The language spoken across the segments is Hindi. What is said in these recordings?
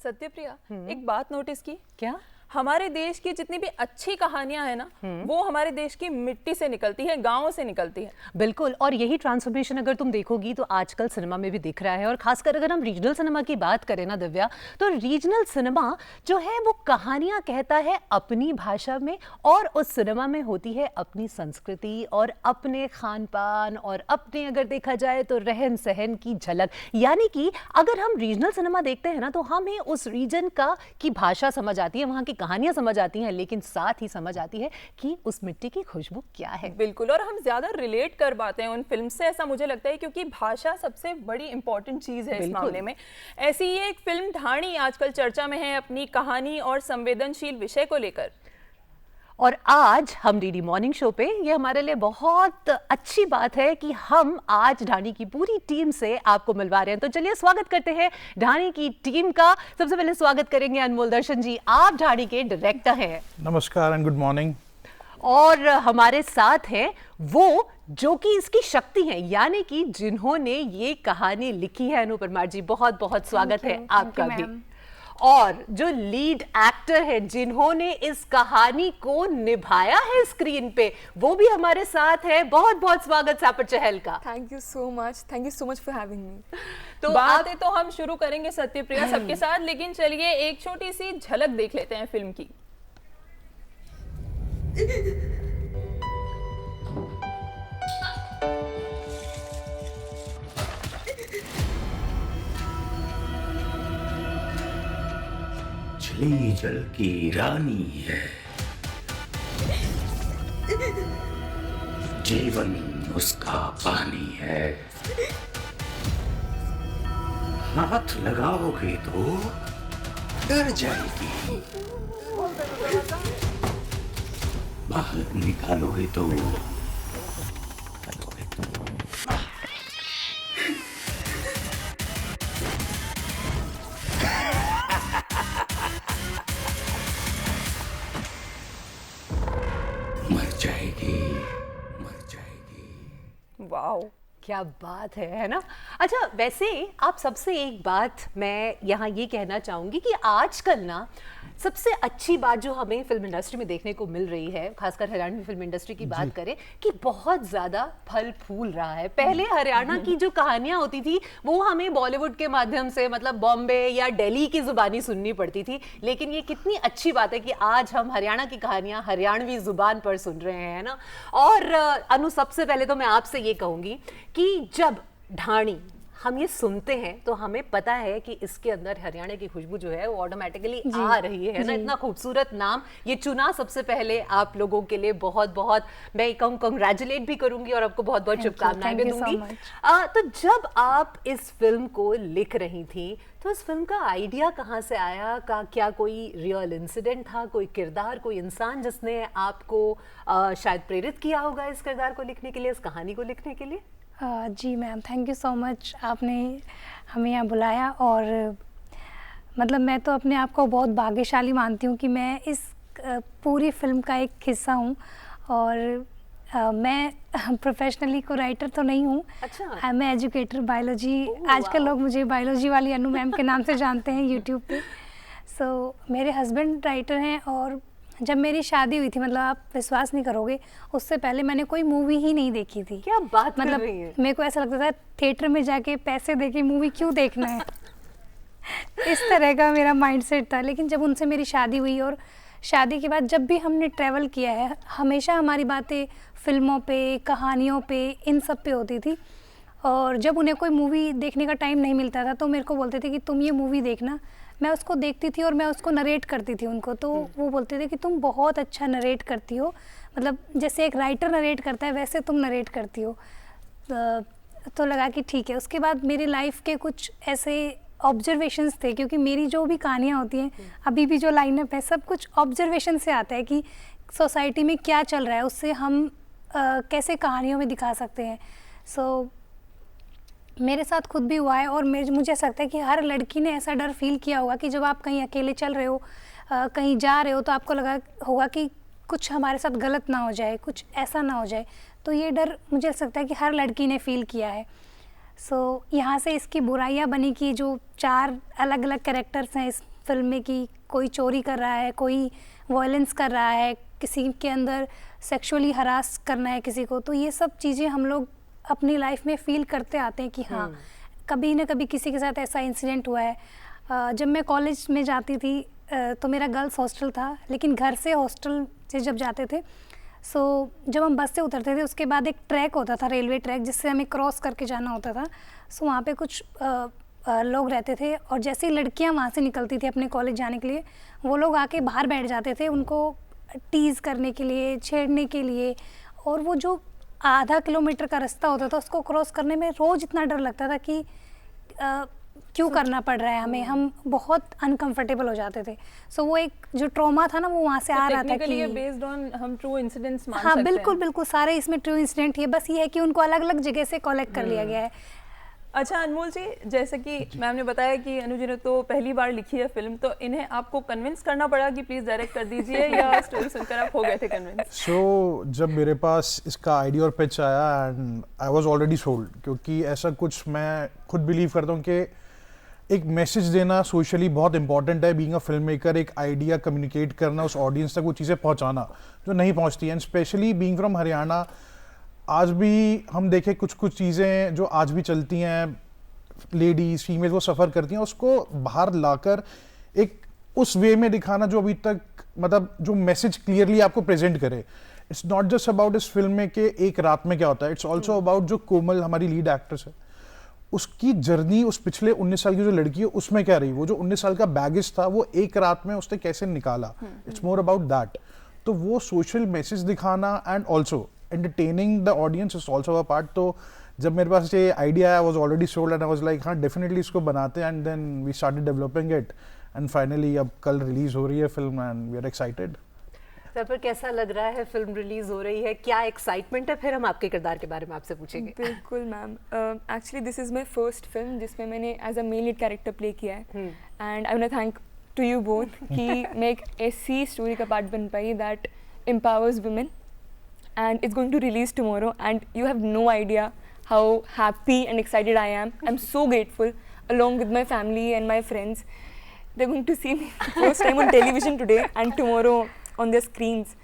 सत्यप्रिया, एक बात नोटिस की क्या? हमारे देश की जितनी भी अच्छी कहानियां हैं ना, वो हमारे देश की मिट्टी से निकलती है, गांवों से निकलती है। बिल्कुल, और यही ट्रांसफॉर्मेशन अगर तुम देखोगी तो आजकल सिनेमा में भी दिख रहा है। और खासकर अगर हम रीजनल सिनेमा की बात करें ना दिव्या, तो रीजनल सिनेमा जो है वो कहानियां कहता है अपनी भाषा में, और उस सिनेमा में होती है अपनी संस्कृति और अपने खान पान और अपने, अगर देखा जाए तो रहन सहन की झलक। यानी कि अगर हम रीजनल सिनेमा देखते हैं ना, तो हमें उस रीजन का की भाषा समझ आती है, वहाँ की कहानियां समझ आती हैं, लेकिन साथ ही समझ आती है कि उस मिट्टी की खुशबू क्या है। बिल्कुल, और हम ज्यादा रिलेट कर पाते हैं उन फिल्म से, ऐसा मुझे लगता है, क्योंकि भाषा सबसे बड़ी इंपॉर्टेंट चीज है इस मामले में। ऐसी ही एक फिल्म ढाणी आजकल चर्चा में है अपनी कहानी और संवेदनशील विषय को लेकर। और आज हम डीडी मॉर्निंग शो पे, ये हमारे लिए बहुत अच्छी बात है कि हम आज ढाणी की पूरी टीम से आपको मिलवा रहे हैं। तो चलिए स्वागत करते हैं ढाणी की टीम का। सबसे पहले स्वागत करेंगे अनमोल दर्शन जी, आप ढाणी के डायरेक्टर हैं। नमस्कार एंड गुड मॉर्निंग। और हमारे साथ हैं वो जो कि इसकी शक्ति है, यानी कि जिन्होंने ये कहानी लिखी है। अनु परमार जी, बहुत बहुत स्वागत है आपका भी। और जो लीड एक्टर है जिन्होंने इस कहानी को निभाया है स्क्रीन पे, वो भी हमारे साथ है। बहुत बहुत स्वागत सापर चहल का। Thank you so much for having me. तो बातें तो हम शुरू करेंगे सत्यप्रिया सबके साथ, लेकिन चलिए एक छोटी सी झलक देख लेते हैं फिल्म की। मछली जल की रानी है, जीवन उसका पानी है। हाथ लगाओगे तो डर जाएगी, बाहर निकालोगे तो मर जाएगी। वाओ, क्या बात है ना। अच्छा, वैसे आप सबसे एक बात मैं यहाँ ये कहना चाहूंगी कि आजकल ना सबसे अच्छी बात जो हमें फिल्म इंडस्ट्री में देखने को मिल रही है, खासकर हरियाणवी फिल्म इंडस्ट्री की बात करें, कि बहुत ज्यादा फल फूल रहा है। पहले हरियाणा की जो कहानियां होती थी वो हमें बॉलीवुड के माध्यम से, मतलब बॉम्बे या दिल्ली की जुबानी सुननी पड़ती थी, लेकिन ये कितनी अच्छी बात है कि आज हम हरियाणा की कहानियां हरियाणवी जुबान पर सुन रहे हैं ना। और अनु, सबसे पहले तो मैं आपसे ये कहूंगी कि जब ढाणी हम ये सुनते हैं तो हमें पता है कि इसके अंदर हरियाणा की खुशबू जो है वो ऑटोमेटिकली आ रही है ना। इतना खूबसूरत नाम ये चुना, सबसे पहले आप लोगों के लिए बहुत बहुत मैं कहूँ कंग्रेचुलेट भी करूंगी और आपको बहुत बहुत शुभकामनाएं भी दूंगी। तो जब आप इस फिल्म को लिख रही थी तो इस फिल्म का आइडिया कहाँ से आया? क्या कोई रियल इंसिडेंट था, कोई किरदार, कोई इंसान जिसने आपको शायद प्रेरित किया होगा इस किरदार को लिखने के लिए, इस कहानी को लिखने के लिए? जी ma'am, thank you so much, आपने हमें यहाँ बुलाया। और मतलब मैं तो अपने आप को बहुत भाग्यशाली मानती हूँ कि मैं इस पूरी फिल्म का एक हिस्सा हूँ। और मैं प्रोफेशनली को राइटर तो नहीं हूँ। अच्छा। मैं एजुकेटर बायोलॉजी, आजकल लोग मुझे बायोलॉजी वाली अनु मैम के नाम से जानते हैं यूट्यूब पे। सो मेरे हस्बैंड राइटर हैं। और जब मेरी शादी हुई थी, मतलब आप विश्वास नहीं करोगे, उससे पहले मैंने कोई मूवी ही नहीं देखी थी। क्या बात मतलब कर रही है? मेरे को ऐसा लगता था थिएटर में जाके पैसे देके मूवी क्यों देखना है इस तरह का मेरा माइंडसेट था। लेकिन जब उनसे मेरी शादी हुई और शादी के बाद जब भी हमने ट्रैवल किया है, हमेशा हमारी बातें फिल्मों पे, कहानियों पे, इन सब पे होती थी। और जब उन्हें कोई मूवी देखने का टाइम नहीं मिलता था तो मेरे को बोलते थे कि तुम ये मूवी देखना। मैं उसको देखती थी और मैं उसको नरेट करती थी उनको। तो वो बोलते थे कि तुम बहुत अच्छा नरेट करती हो, मतलब जैसे एक राइटर नरेट करता है वैसे तुम नरेट करती हो। तो लगा कि ठीक है। उसके बाद मेरी लाइफ के कुछ ऐसे ऑब्जर्वेशंस थे, क्योंकि मेरी जो भी कहानियाँ होती हैं, अभी भी जो लाइनअप है, सब कुछ ऑब्जर्वेशन से आता है कि सोसाइटी में क्या चल रहा है, उससे हम कैसे कहानियों में दिखा सकते हैं। सो मेरे साथ खुद भी हुआ है। और मुझे ऐसा लगता है कि हर लड़की ने ऐसा डर फील किया होगा कि जब आप कहीं अकेले चल रहे हो, कहीं जा रहे हो, तो आपको लगा होगा कि कुछ हमारे साथ गलत ना हो जाए, कुछ ऐसा ना हो जाए। तो ये डर मुझे ऐसा लगता है कि हर लड़की ने फील किया है। सो यहाँ से इसकी बुराइयाँ बनी कि जो 4 अलग अलग कैरेक्टर्स हैं इस फिल्म में कि कोई चोरी कर रहा है, कोई वायलेंस कर रहा है, किसी के अंदर सेक्सुअली हरास करना है किसी को, तो ये सब चीज़ें हम लोग अपनी लाइफ में फील करते आते हैं कि हाँ कभी ना कभी किसी के साथ ऐसा इंसिडेंट हुआ है। जब मैं कॉलेज में जाती थी तो मेरा गर्ल्स हॉस्टल था, लेकिन घर से हॉस्टल से जब जाते थे जब हम बस से उतरते थे उसके बाद एक ट्रैक होता था, रेलवे ट्रैक, जिससे हमें क्रॉस करके जाना होता था। वहाँ पे कुछ लोग रहते थे और जैसे ही लड़कियाँ वहाँ से निकलती थी अपने कॉलेज जाने के लिए, वो लोग आके बाहर बैठ जाते थे उनको टीज़ करने के लिए, छेड़ने के लिए। और वो जो आधा किलोमीटर का रास्ता होता था उसको क्रॉस करने में रोज़ इतना डर लगता था कि क्यों करना पड़ रहा है हमें, हम बहुत अनकंफर्टेबल हो जाते थे। वो एक जो ट्रॉमा था ना वो वहाँ से आ रहा था कि बेस्ड ऑन हम ट्रू इंसिडेंट्स मान हाँ सकते बिल्कुल हैं। बिल्कुल सारे इसमें ट्रू इंसिडेंट ही है, बस ये है कि उनको अलग अलग जगह से कलेक्ट कर लिया गया है। अच्छा अनमोल जी, जैसे कि मैम ने बताया कि अनु जी ने तो पहली बार लिखी है फिल्म, तो इन्हें आपको कन्विंस करना पड़ा कि प्लीज डायरेक्ट कर दीजिए या स्टोरी सुनकर आप हो गए थे कन्विंस? सो जब मेरे पास इसका आइडिया और पिच आया and I was already sold, क्योंकि ऐसा कुछ मैं खुद बिलीव करता हूँ कि एक मैसेज देना सोशली बहुत इंपॉर्टेंट है। बीइंग अ फिल्म मेकर, एक आइडिया कम्युनिकेट करना, उस ऑडियंस तक वो चीज़ें पहुँचाना जो नहीं पहुँचती हैं। And specially being from Haryana, आज भी हम देखें कुछ कुछ चीज़ें जो आज भी चलती हैं, लेडीज़ फीमेल वो सफ़र करती हैं, उसको बाहर लाकर एक उस वे में दिखाना जो अभी तक मतलब जो मैसेज क्लियरली आपको प्रेजेंट करे। इट्स नॉट जस्ट अबाउट इस फिल्म में कि एक रात में क्या होता है, इट्स ऑल्सो अबाउट जो कोमल हमारी लीड एक्ट्रेस है, उसकी जर्नी, उस पिछले 19 साल की जो लड़की है उसमें क्या रही, वो जो 19 साल का बैगेज था वो एक रात में उसने कैसे निकाला। It's more about that. तो वो सोशल मैसेज दिखाना and also entertaining the audience is also a part. तो जब मेरे पास ये आइडिया आया, I was already sold and I was like हाँ डेफिनेटली इसको बनाते हैं। And then we started developing it and finally अब कल रिलीज हो रही है film and we are excited. Sir पर कैसा लग रहा है, फिल्म रिलीज हो रही है, क्या एक्साइटमेंट है? फिर हम आपके किरदार के बारे में आपसे पूछेंगे। बिल्कुल ma'am, actually this is my first film जिसमें मैंने as a main lead character play किया है, and I want to thank to you both कि मैं एक ऐसी स्टोरी का पार्ट बन पाई that empowers women, and it's going to release tomorrow, and you have no idea how happy and excited I am. I'm so grateful, along with my family and my friends. They're going to see me first time on television today and tomorrow on their screens.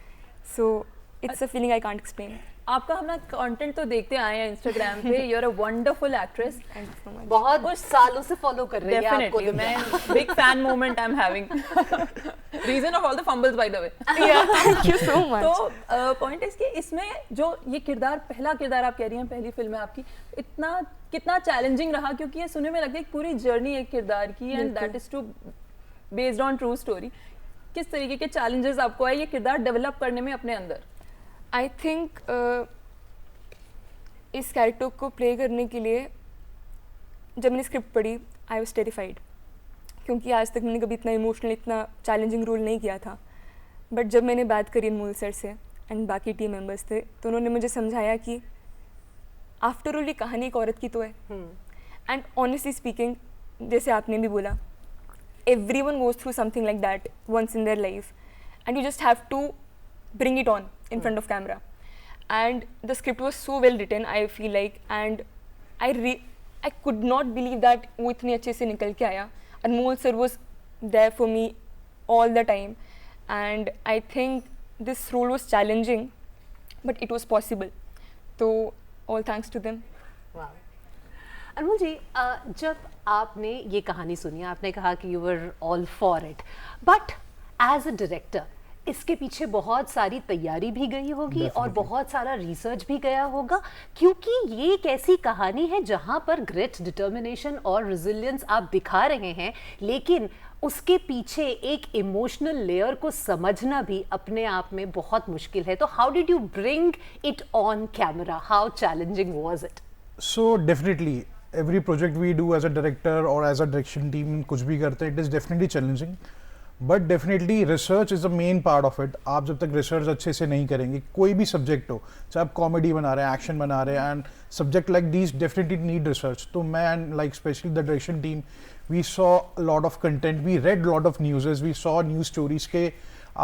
So it's a feeling I can't explain. आपका अपना कंटेंट तो देखते आए हैं इंस्टाग्राम पे, you are a wonderful actress. Thank you so much. बहुत सालों से फॉलो कर रही है आपको। डेफिनेटली, मैं big fan moment I am having, reason of all the fumbles by the way. Yeah, thank you so much. तो पॉइंट इज कि इसमें जो ये किरदार, पहला किरदार आप कह रही हैं, पहली फिल्म है आपकी, इतना कितना चैलेंजिंग रहा, क्योंकि ये सुनने में लगता है पूरी जर्नी एक किरदार की and that is too based on true story. किस तरीके के चैलेंजेस आपको आए ये किरदार डेवलप करने में अपने अंदर? आई थिंक इस कैरेक्टर को प्ले करने के लिए जब मैंने स्क्रिप्ट पढ़ी आई वॉज टेरिफाइड, क्योंकि आज तक मैंने कभी इतना इमोशनल, इतना चैलेंजिंग रोल नहीं किया था। बट जब मैंने बात करी अनमोल सर से एंड बाकी टीम मेंबर्स थे, तो उन्होंने मुझे समझाया कि आफ्टर ऑल ये कहानी एक औरत की तो है। एंड ऑनेस्टली स्पीकिंग, जैसे आपने भी बोला, everyone goes through something like that once in their life, and you just have to bring it on in front of camera. And the script was so well written, I feel like, and I could not believe that वो इतने अच्छे से निकल के आया। Anmol sir was there for me all the time, and I think this role was challenging, but it was possible. So all thanks to them. Wow. अनमोल जी, जब आपने ये कहानी सुनी, आपने कहा कि you were all for it, but as a director इसके पीछे बहुत सारी तैयारी भी गई होगी और बहुत सारा रिसर्च भी गया होगा, क्योंकि ये एक ऐसी कहानी है जहाँ पर ग्रिट, डिटर्मिनेशन और रेजिलियंस आप दिखा रहे हैं, लेकिन उसके पीछे एक इमोशनल लेयर को समझना भी अपने आप में बहुत मुश्किल है। तो how did you bring it on camera? How challenging was it? So definitely every project we do as a director or as a direction team, कुछ भी करते हैं, it is definitely challenging, but definitely research is the main part of it. आप जब तक research अच्छे से नहीं करेंगे, कोई भी subject हो, चाहे आप comedy बना रहे हैं, action बना रहे हैं, and subject like these definitely need research. तो मैं and like especially the direction team, we saw a lot of content, we read a lot of news, we saw news stories के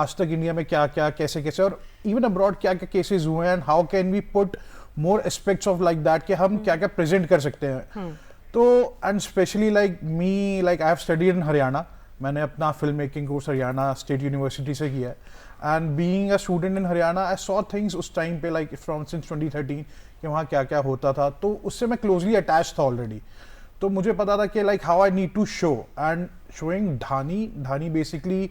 आज तक इंडिया में क्या क्या कैसे कैसे और even abroad क्या क्या cases हुए हैं, and how can we put more aspects of like that कि हम क्या क्या present कर सकते हैं। तो and especially like me, like I have studied in Haryana, मैंने अपना film making course Haryana state university से किया है and being a student in Haryana I saw things उस टाइम पे लाइक फ्रॉम सिंस 2013 कि वहाँ क्या क्या होता था, तो उससे मैं क्लोजली अटैच था ऑलरेडी। तो मुझे पता था कि like how I need to show and showing dhani basically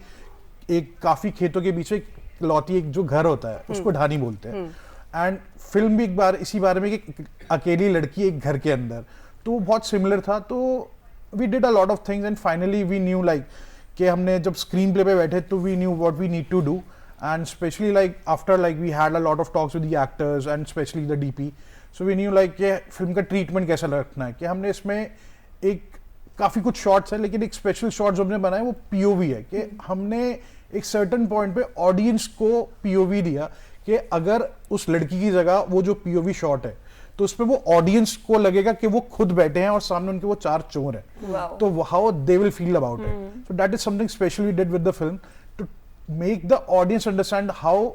एक काफ़ी खेतों के पीछे लौती एक जो घर होता है उसको ढानी बोलते हैं। एंड फिल्म भी एक बार इसी बारे में कि अकेली लड़की एक घर के अंदर, तो बहुत सिमिलर था। तो we did a lot of things and finally we knew like कि हमने जब स्क्रीन प्ले पे बैठे तो we knew what we need to do and specially like after like we had a lot of talks with the actors and specially the DP, so we knew like कि फिल्म का ट्रीटमेंट कैसा रखना है। कि हमने इसमें एक काफ़ी कुछ शॉट्स है लेकिन एक स्पेशल शॉट जो हमने बनाया वो पीओवी है, कि हमने एक सर्टन पॉइंट पे ऑडियंस को पीओवी दिया कि अगर उस लड़की की जगह वो जो पीओवी शॉट है तो उसमें वो ऑडियंस को लगेगा कि वो खुद बैठे हैं और सामने उनके वो 4 चोर हैं, तो how they will feel about it. So that is something special we did with the film to make the audience understand how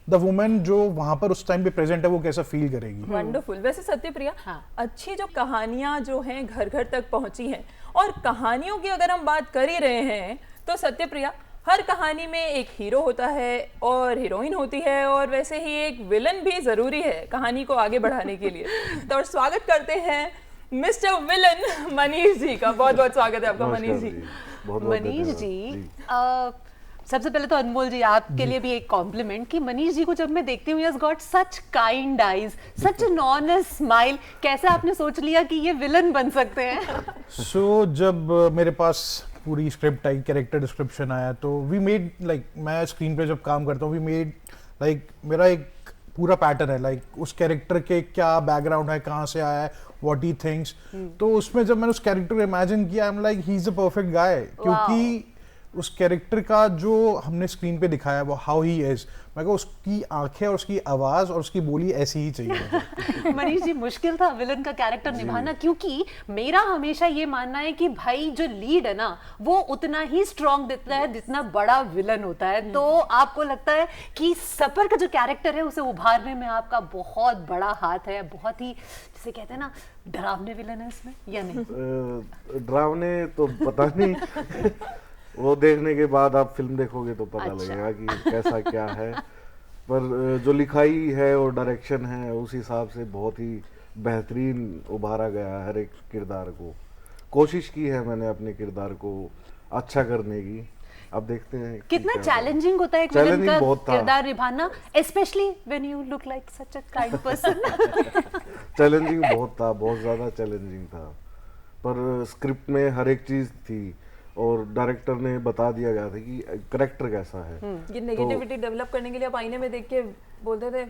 the women जो वहां पर उस टाइम पे प्रेजेंट है वो कैसा फील करेगी। वंडरफुल। वैसे सत्यप्रिया, अच्छी जो कहानियां जो हैं घर घर तक पहुंची हैं, और कहानियों की अगर हम बात कर ही रहे हैं तो सत्यप्रिया, हर कहानी में एक हीरो होता है और हीरोइन होती है, और वैसे ही एक विलन भी जरूरी है कहानी को आगे बढ़ाने के लिए। तो स्वागत करते हैं मिस्टर विलन मनीष जी का। बहुत बहुत स्वागत है आपका मनीष जी। मनीष जी, सबसे पहले तो अनमोल जी आपके लिए भी एक कॉम्प्लीमेंट कि मनीष जी को जब मैं देखती हूँ, he has got such kind eyes, such an honest smile। कैसे आपने सोच लिया कि ये विलन बन सकते हैं? सो जब मेरे पास पूरी स्क्रिप्ट आई, कैरेक्टर डिस्क्रिप्शन आया, तो वी मेड लाइक मैं स्क्रीन पे जब काम करता हूँ वी मेड लाइक मेरा एक पूरा पैटर्न है लाइक उस कैरेक्टर के क्या बैकग्राउंड है, कहाँ से आया है, व्हाट ही थिंक्स। तो उसमें जब मैंने उस कैरेक्टर को इमेजिन किया I am like he is the perfect guy, क्योंकि उस कैरेक्टर का जो हमने स्क्रीन पे दिखाया वो हाउ ही इज, मैं कहा उसकी आंखें और उसकी आवाज और उसकी बोली ऐसी ही चाहिए। मनीष जी, मुश्किल था विलन का कैरेक्टर निभाना, क्योंकि मेरा हमेशा ये मानना है कि भाई जो लीड है ना वो उतना ही स्ट्रॉन्ग दिखता है जितना बड़ा विलन होता है। तो आपको लगता है कि सफर का जो कैरेक्टर है उसे उभारने में आपका बहुत बड़ा हाथ है, बहुत ही जिसे कहते हैं ना डरावने विलन है इसमें या नहीं? डरावने तो पता नहीं वो देखने के बाद आप फिल्म देखोगे तो पता लगेगा कि कैसा क्या है, पर जो लिखाई है और डायरेक्शन है उस हिसाब से बहुत ही बेहतरीन उभारा गया है। हर एक किरदार को कोशिश की है मैंने अपने किरदार को अच्छा करने की। अब देखते हैं कितना चैलेंजिंग होता है एक विलन का किरदार निभाना, specially when you look like such a kind person. Challenging बहुत था, बहुत ज्यादा चैलेंजिंग था, पर स्क्रिप्ट में हर एक चीज थी और डायरेक्टर ने बता दिया गया था कि कैरेक्टर कैसा है। ये नेगेटिविटी डेवलप करने के लिए आप आईने में देख के बोलते थे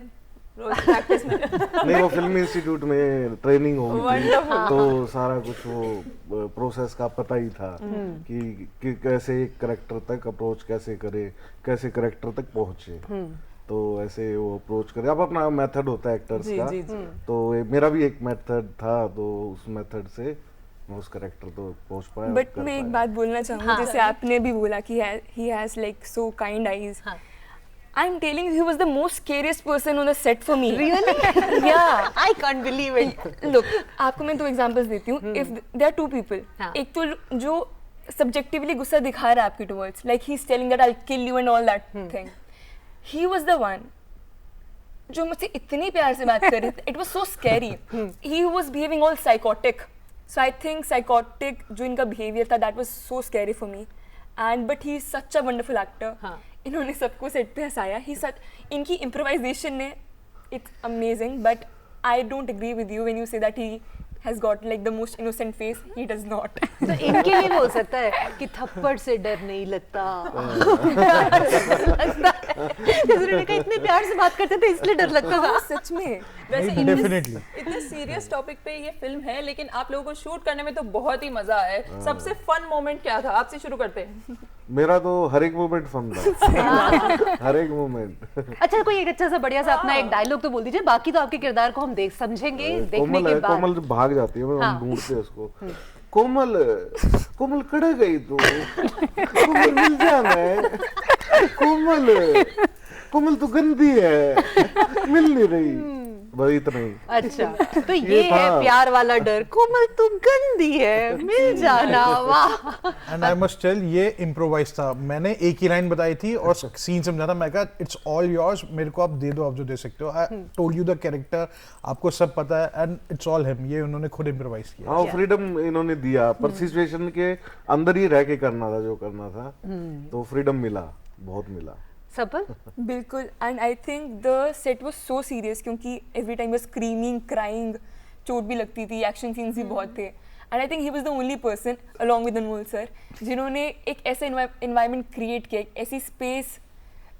रोज प्रैक्टिस में? नहीं, वो फिल्म इंस्टीट्यूट में ट्रेनिंग होगी थी, तो सारा कुछ वो प्रोसेस का पता ही था कि कैसे एक कैरेक्टर तक अप्रोच कैसे करे, कैसे कैरेक्टर तक पहुंचे। तो ऐसे वो अप्रोच करे, अब अपना मेथड होता है एक्टर्स का, तो मेरा भी एक मेथड था, तो उस मेथड से उस कैरेक्टर तो पहुंच पाया। बट मैं एक बात बोलना चाहूँगी, जैसे आपने भी बोला कि he has like so kind eyes. I'm telling you, he was the most scariest person on the set for me. Really? Yeah. I can't believe it. Look, आपको मैं 2 examples देती हूँ. If there are 2 people, एक तो जो subjectively गुस्सा दिखा रहा है आपकी towards, like he's telling that I'll kill you and all that thing. He was the one जो मुझसे इतनी प्यार से बात कर रहे थे. It was so scary. He was behaving all psychotic. So I think psychotic जो इनका behavior था, that was so scary for me. And but he is such a wonderful actor. इन्होंने सबको सेट पे हंसाया. इनकी improvisation ने it's amazing. But I don't agree with you when you say that he has got like the most innocent face. He does not. तो इनके लिए बोल सकता है कि थप्पड़ से डर नहीं लगता। उन्होंने कहा इतने प्यार से बात करते थे इसलिए डर लगता था। सच में। वैसे इतने सीरियस टॉपिक पे ये फिल्म है, लेकिन आप लोगों को शूट करने में तो बहुत ही मजा आया। सबसे फन मोमेंट क्या था? आपसे शुरू करते हैं। मेरा तो हर एक मोमेंट फन था। हर एक मोमेंट। अच्छा, कोई एक अच्छा सा बढ़िया सा अपना एक डायलॉग तो बोल दीजिए, बाकी तो आपके किरदार को हम देख समझेंगे देखने के बाद। कोमल जब भाग जाती है, हम ढूंढते हैं उसको। कोमल, कोमल कड़े गई तू, कोमल मिल जाना है, कोमल, कोमल तो गंदी है, मिल नहीं रही। बस इतना ही। अच्छा, तो ये है प्यार वाला डर, कोमल तुम गंदी है मिल जाना, वाह। एंड आई मस्ट टेल ये इम्प्रोवाइज था, मैंने एक ही लाइन बताई थी और सीन समझा था, मैं कहा इट्स ऑल योर्स, मेरे को आप दे दो, आप जो दे सकते हो, I told you the character, आपको सब पता है एंड इट्स ऑल हिम, ये उन्होंने खुद इम्प्रोवाइज किया। हाँ, फ्रीडम इन्होंने दिया, पर सिचुएशन के अंदर ही रह के करना था जो करना था, तो फ्रीडम मिला, बहुत मिला। सफल बिल्कुल, and I think the set was so serious क्योंकि every time was screaming, crying, चोट भी लगती थी, एक्शन सीन्स भी बहुत थे, and I think he was the only person along with Anmol sir जिन्होंने एक ऐसा एनवायरनमेंट क्रिएट किया, एक ऐसी स्पेस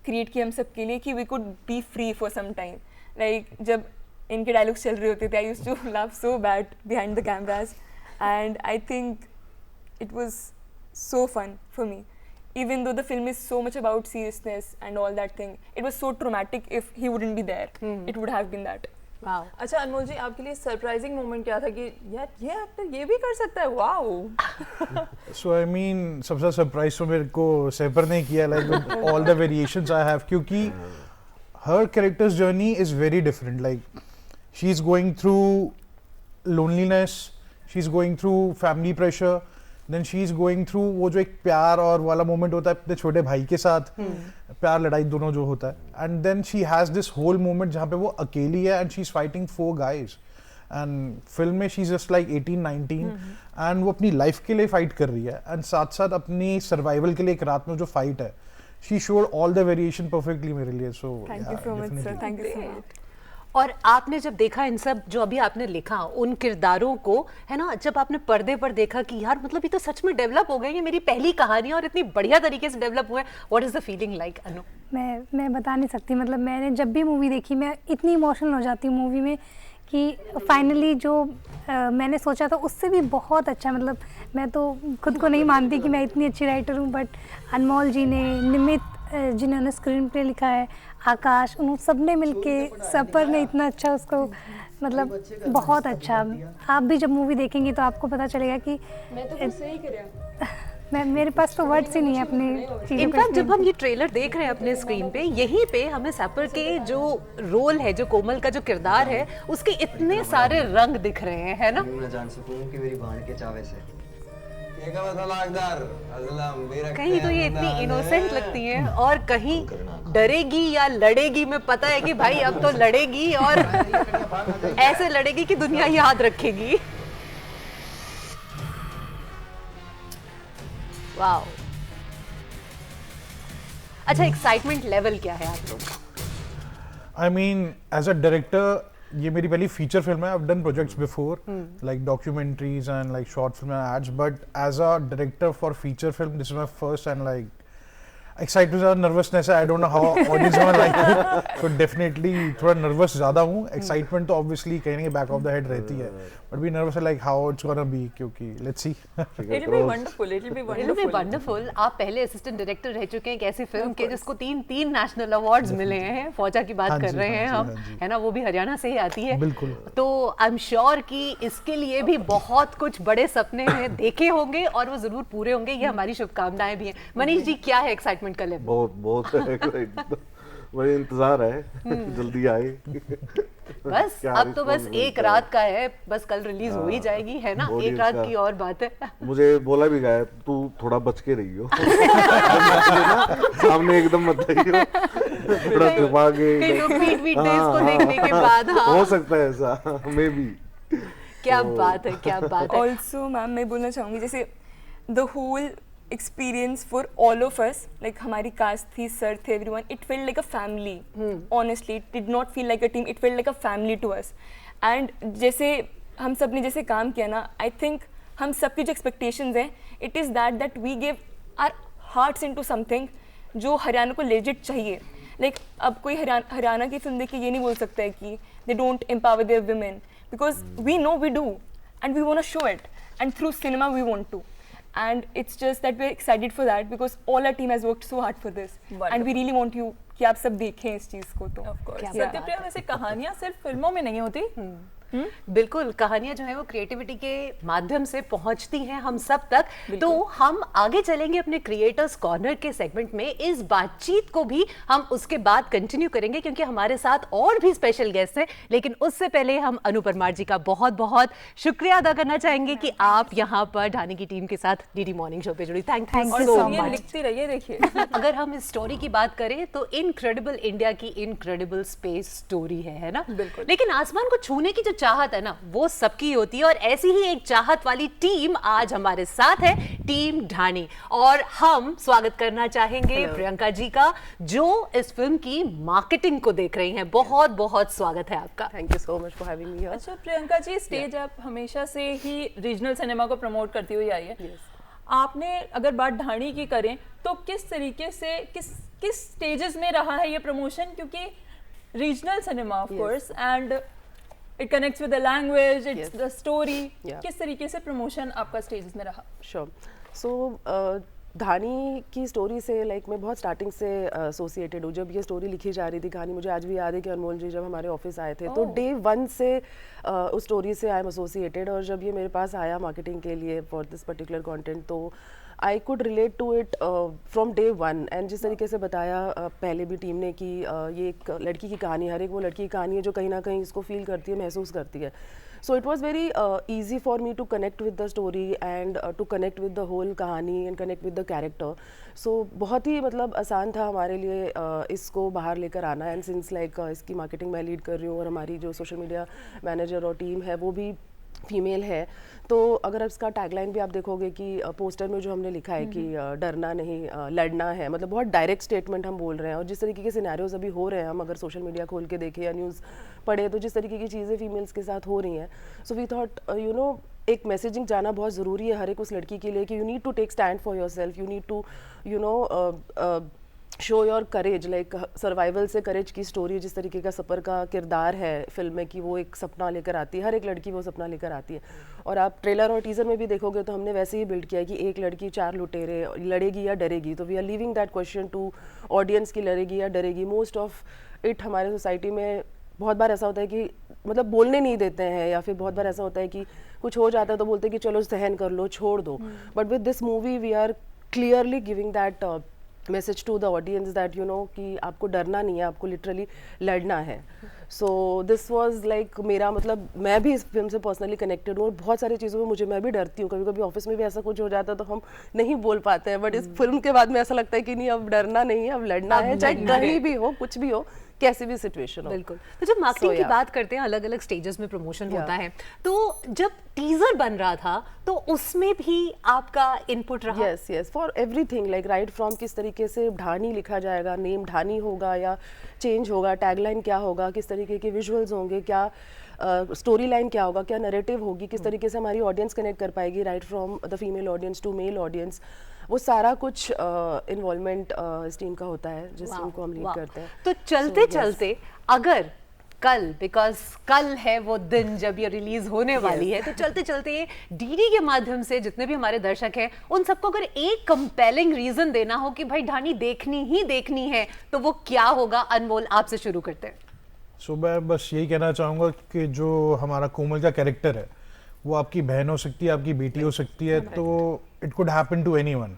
क्रिएट की हम सब के लिए कि we could be free for some time. Like जब इनके डायलॉग्स चल रहे होते थे, I used to laugh so bad behind the cameras, and I think it was so fun for me, even though the film is so much about seriousness and all that thing. It was so traumatic. If he wouldn't be there, it would have been that. वाह। अच्छा अनमोल जी, आपके लिए सरप्राइजिंग मोमेंट क्या था कि यार ये एक्टर ये भी कर सकता है, वाओ। सो आई मीन सबसे सरप्राइज तो मेरे को सेपर ने किया, like all the variations I have, क्योंकि हर character's journey is very different, like she is going through loneliness, she is going through family pressure, then she is going through वो जो एक प्यार और वाला मोमेंट होता है अपने छोटे भाई के साथ, प्यार लड़ाई दोनों जो होता है, and then she has this whole moment जहाँ पे वो अकेली है and she is fighting 4 guys, and film में she is just like 18-19 and वो अपनी लाइफ के लिए फाइट कर रही है, एंड साथ साथ अपनी सर्वाइवल के लिए एक रात में जो फाइट है, she showed all the variation perfectly मेरे लिए। सो Thank you so much, sir. Thank you so much. और आपने जब देखा इन सब जो अभी आपने लिखा उन किरदारों को, है ना, जब आपने पर्दे पर देखा कि यार मतलब ये तो सच में डेवलप हो गए, ये मेरी पहली कहानी और इतनी बढ़िया तरीके से डेवलप हुआ है, what is the feeling like Anu? मैं बता नहीं सकती, मतलब मैंने जब भी मूवी देखी मैं इतनी इमोशनल हो जाती हूँ मूवी में कि फाइनली जो मैंने सोचा था उससे भी बहुत अच्छा, मतलब मैं तो खुद को नहीं मानती कि मैं इतनी अच्छी राइटर हूँ, बट अनमोल जी ने, निमित जिन्होंने स्क्रीन प्ले लिखा है, आकाश, उन सब ने मिलके, सफर ने इतना अच्छा उसको, मतलब बहुत अच्छा। आप भी जब मूवी देखेंगे तो आपको पता चलेगा कि मैं तो सही कर मेरे पास तो वर्ड्स ही नहीं है अपने चीज़ों इनफैक्ट जब हम ये ट्रेलर देख रहे हैं अपने स्क्रीन पे, यहीं पे हमें सैपर के जो रोल है, जो कोमल का जो किरदार है, उसके इतने सारे रंग दिख रहे हैं, है ना? मैं जान सकूं कि मेरी बहन के चावे से कहीं तो ये इतनी इनोसेंट लगती है और कहीं डरेगी या लड़ेगी, में पता है कि भाई अब तो लड़ेगी और ऐसे लड़ेगी कि दुनिया याद रखेगी। वाओ। अच्छा, एक्साइटमेंट लेवल क्या है आप लोग का? I mean as a director ये मेरी पहली फीचर फिल्म है, I have done projects before like documentaries and like short film and ads, but as a director for feature film this is my first and like excited, nervousness है, I don't know how audience gonna like it, so definitely थोड़ा नर्वस ज्यादा हूँ। एक्साइटमेंट तो ऑब्वियसली कहीं ना कहीं बैक ऑफ द हेड रहती है, बट भी नर्वस है like how it's gonna be, क्योंकि let's see, it will be wonderful, it will be It'll be wonderful। आप पहले असिस्टेंट डायरेक्टर रह चुके हैं एक ऐसी फिल्म के जिसको 3 नेशनल अवार्ड्स मिले हैं, फौजा की बात कर रहे हैं हम, है ना, वो भी हरियाणा से ही आती है। बिल्कुल। तो आई एम श्योर कि इसके लिए भी बहुत कुछ बड़े सपने हैं, देखे होंगे और वो जरूर पूरे होंगे, ये हमारी शुभकामनाएं भी हैं। मनीष जी, क्या है एक्साइटमेंट का लेवल? बहुत excited। बड़ी इंतजार है जल्दी आए। बस क्या अब तो बस response एक मिलता रात है। का है, बस कल रिलीज हो ही जाएगी, है ना, Audience एक रात का। की और बात है। मुझे बोला भी गया है, तू थोड़ा बच के रही हो सामने एकदम मत रही हो, थोड़ा छुपा के। कई लोग पीट दे इसको देखने के बाद। हाँ, हो सकता है ऐसा, मे बी। क्या बात है, क्या बात है। ऑल्सो मैम मैं बोलना चाहूँगी, जैसे the whole experience for all of us, like हमारी कास्ट थी, सर थे, everyone, it felt like a family. Honestly, it did not feel like a team, it felt like a family to us. And जैसे हम सब ने जैसे काम किया ना, I think हम सब की जो expectations हैं, it is that we give our hearts into something जो हरियाणा को legit चाहिए। Like अब कोई हरियाणा की फिल्म देख के ये नहीं बोल सकता है कि they don't empower their women, because we know we do and we want to show it, and through cinema we want to. And it's just that we're excited for that because all our team has worked so hard for this. And we really want you कि आप सब देखें इस चीज़ को। तो ऑफ कोर्स क्या सत्यप्रिया, वैसे कहानियाँ सिर्फ फिल्मों में नहीं होती, बिल्कुल, कहानियां जो है वो क्रिएटिविटी के माध्यम से पहुंचती हैं हम सब तक। तो हम आगे चलेंगे अपने क्रिएटर्स कॉर्नर के सेगमेंट में। इस बातचीत को भी हम उसके बाद कंटिन्यू करेंगे क्योंकि हमारे साथ और भी स्पेशल गेस्ट हैं। लेकिन उससे पहले हम अनु परमार जी का बहुत बहुत शुक्रिया अदा करना चाहेंगे कि आप यहाँ पर ढानी की टीम के साथ डीडी मॉर्निंग शो पे जुड़ी। थैंक यू और सो सुनिए, मच। लिखती रहिए, देखिए। अगर हम इस स्टोरी की बात करें तो इनक्रेडिबल इंडिया की इनक्रेडिबल स्पेस स्टोरी है ना? बिल्कुल। लेकिन आसमान को छूने की जो चाहत है ना, वो सबकी होती है और ऐसी ही एक चाहत वाली टीम आज हमारे साथ है, टीम ढानी। और हम स्वागत करना चाहेंगे प्रियंका जी का, जो इस फिल्म की मार्केटिंग को देख रही हैं। बहुत बहुत स्वागत है आपका। Thank you so much for having me here. अच्छा प्रियंका जी, स्टेज आप हमेशा से ही रीजनल सिनेमा को प्रमोट करती हुई आई है। आपने अगर बात ढाणी की करें तो किस तरीके से किस स्टेजेस में रहा है ये प्रमोशन, क्योंकि regional cinema of course and it connects with the language, it's the story, किस तरीके से प्रमोशन आपका स्टेजेस में रहा? श्योर। सो धानी की स्टोरी से मैं बहुत स्टार्टिंग से एसोसिएटेड हूँ। जब ये स्टोरी लिखी जा रही थी, कहानी मुझे आज भी याद है कि अनमोल जी जब हमारे ऑफिस आए थे तो डे 1 से उस स्टोरी से आई एम एसोसिएटेड। और जब ये मेरे पास आया मार्केटिंग के लिए फॉर दिस पर्टिकुलर कंटेंट, तो I could relate to it from day 1। And जिस तरीके से बताया पहले भी टीम ने कि ये एक लड़की की कहानी, हर एक वो लड़की की कहानी है जो कहीं ना कहीं इसको फील करती है, महसूस करती है। So it was very easy for me to connect with the story and to connect with the whole कहानी and connect with the character. So बहुत ही आसान था हमारे लिए इसको बाहर लेकर आना। एंड सिंस इसकी मार्केटिंग मैं लीड कर रही हूँ और हमारी जो सोशल मीडिया मैनेजर और टीम है वो भी फीमेल है, तो अगर इसका टैगलाइन भी आप देखोगे कि पोस्टर में जो हमने लिखा है कि डरना नहीं लड़ना है, बहुत डायरेक्ट स्टेटमेंट हम बोल रहे हैं। और जिस तरीके के सिनेरियोज अभी हो रहे हैं, हम अगर सोशल मीडिया खोल के देखें या न्यूज़ पढ़े तो जिस तरीके की चीज़ें फीमेल्स के साथ हो रही हैं, सो वी थॉट एक मैसेजिंग जाना बहुत ज़रूरी है हर एक उस लड़की के लिए कि you need to take stand for yourself, you need to show your courage. Survival से करेज की स्टोरी, जिस तरीके का सफ़र का किरदार है फिल्म में कि वो एक सपना लेकर आती है, हर एक लड़की वो सपना लेकर आती है। और आप ट्रेलर और टीज़र में भी देखोगे तो हमने वैसे ही बिल्ड किया है कि एक लड़की 4 लुटेरे, लड़ेगी या डरेगी। तो we are leaving that question to audience की लड़ेगी या डरेगी। मोस्ट ऑफ इट हमारे सोसाइटी में बहुत बार ऐसा होता है कि बोलने नहीं देते हैं, या फिर बहुत बार ऐसा होता है कि कुछ हो जाता है तो बोलते हैं कि चलो सहन कर लो, छोड़ दो। But with this movie we are clearly giving that message to the audience that कि आपको डरना नहीं है, आपको लिटरली लड़ना है। सो दिस वॉज मेरा मैं भी इस फिल्म से पर्सनली कनेक्टेड हूँ और बहुत सारी चीज़ों में मैं भी डरती हूँ। कभी कभी ऑफिस में भी ऐसा कुछ हो जाता है तो हम नहीं बोल पाते हैं, बट इस फिल्म के बाद में ऐसा लगता है कि नहीं, अब डरना नहीं है, अब लड़ना है, चाहे कहीं भी हो, कुछ भी हो, कैसी भी सिचुएशन हो। बिल्कुल। तो जब मार्केटिंग की बात करते हैं, अलग अलग स्टेजेस में प्रमोशन होता है, तो जब टीजर बन रहा था तो उसमें भी आपका इनपुट रहा? Yes, for everything, right from किस तरीके से ढानी लिखा जाएगा, नेम ढानी होगा या चेंज होगा, टैगलाइन क्या होगा, किस तरीके के विजुअल्स होंगे, क्या स्टोरी लाइन क्या होगा, क्या नैरेटिव होगी, किस तरीके से हमारी ऑडियंस कनेक्ट कर पाएगी, right from the female audience to male audience, वो सारा कुछ इन्वॉल्वमेंट इस टीम का होता है जिस टीम को हम लीड करते हैं। तो चलते चलते अगर कल, बिकॉज कल है वो दिन जब ये रिलीज होने वाली है, तो चलते चलते डीडी के माध्यम से जितने भी हमारे दर्शक हैं उन सबको अगर एक कंपेलिंग रीजन देना हो कि भाई ढानी देखनी ही देखनी है, तो वो क्या होगा? अनमोल, आपसे शुरू करते हैं। सो मैं बस यही कहना चाहूँगा कि जो हमारा कोमल का कैरेक्टर है वो आपकी बहन हो सकती है, आपकी बेटी हो सकती है, तो it could happen to anyone.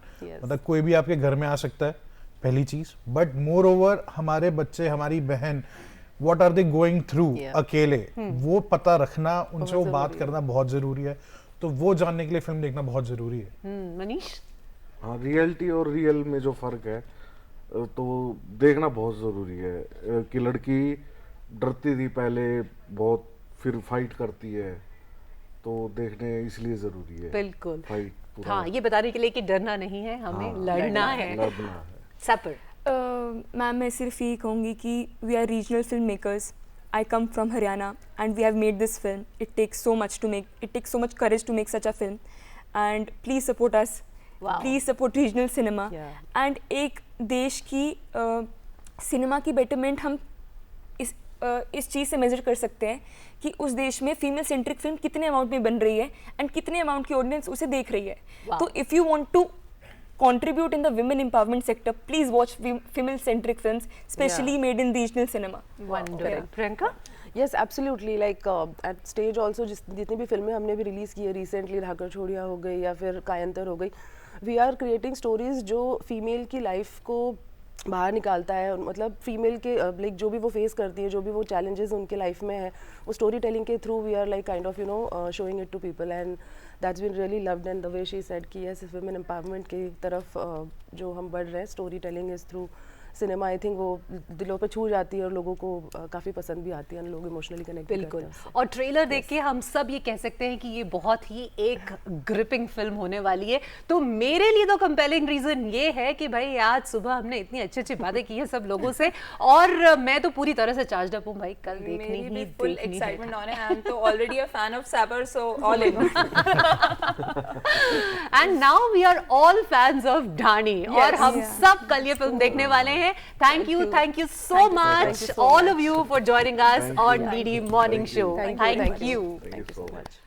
कोई भी आपके घर में आ सकता है, पहली चीज। बट मोर ओवर हमारे बच्चे, हमारी बहन, what are they going through अकेले, वो पता रखना, उनसे वो बात करना बहुत जरूरी है। तो वो जानने के लिए फिल्म देखना बहुत जरूरी है। मनीष? हाँ, रियलिटी और रियल में जो फर्क है तो देखना बहुत जरूरी है। कि लड़की डरती थी पहले बहुत, फिर फाइट करती है, तो देखने इसलिए जरूरी है। बिल्कुल। फाइट पूरा। हाँ, ये बताने के लिए कि डरना नहीं है, हमें लड़ना है। सपर? मैम, मैं सिर्फ ये कहूँगी कि we are regional film makers. I come from Haryana and we have made this film. It takes so much courage to make such a film, and please support us. Wow. Please support regional cinema. And एक देश की सिनेमा की बेटरमेंट हम इस चीज़ से मेजर कर सकते हैं कि उस देश में फीमेल सेंट्रिक फिल्म कितने अमाउंट में बन रही है एंड कितने अमाउंट की ऑडियंस उसे देख रही है। तो if you want to contribute in the women empowerment sector, please watch female centric films, especially made in regional cinema. Wonderful. Priyanka? Yes absolutely like at stage also जितनी भी फिल्में हमने भी रिलीज़ की है रिसेंटली, धाकड़ छोड़िया हो गई या फिर कायंतर हो गई, वी आर क्रिएटिंग स्टोरीज जो फीमेल की लाइफ को बाहर निकालता है, मतलब फीमेल के लाइक जो भी वो फेस करती है, जो भी वो चैलेंजेस उनके लाइफ में है, वो स्टोरी टेलिंग के through we are like kind of showing it to people and that's been really loved and the way she said कि यस वुमेन एम्पावरमेंट की तरफ जो हम बढ़ रहे हैं, story telling is through cinema, I think वो दिलों पे छू जाती है और लोगों को काफ़ी पसंद भी आती है, लोग इमोशनली कनेक्ट बिल्कुल। और ट्रेलर देख के हम सब ये कह सकते हैं कि ये बहुत ही एक ग्रिपिंग फिल्म होने वाली है। तो मेरे लिए तो कंपेलिंग रीजन ये है कि भाई आज सुबह हमने इतनी अच्छी अच्छी बातें की है सब लोगों से, और मैं तो पूरी तरह से चार्ज अप हूँ भाई, कल देखनी ही फुल एक्साइटमेंट ऑन है। आई एम तो ऑलरेडी अ फैन ऑफ सैपर, so all in. And now we are all fans of Dhani, और हम सब कल ये फिल्म देखने वाले हैं। Thank you so much, all of you, for joining us on DD Morning Show. Thank you. Thank you so much.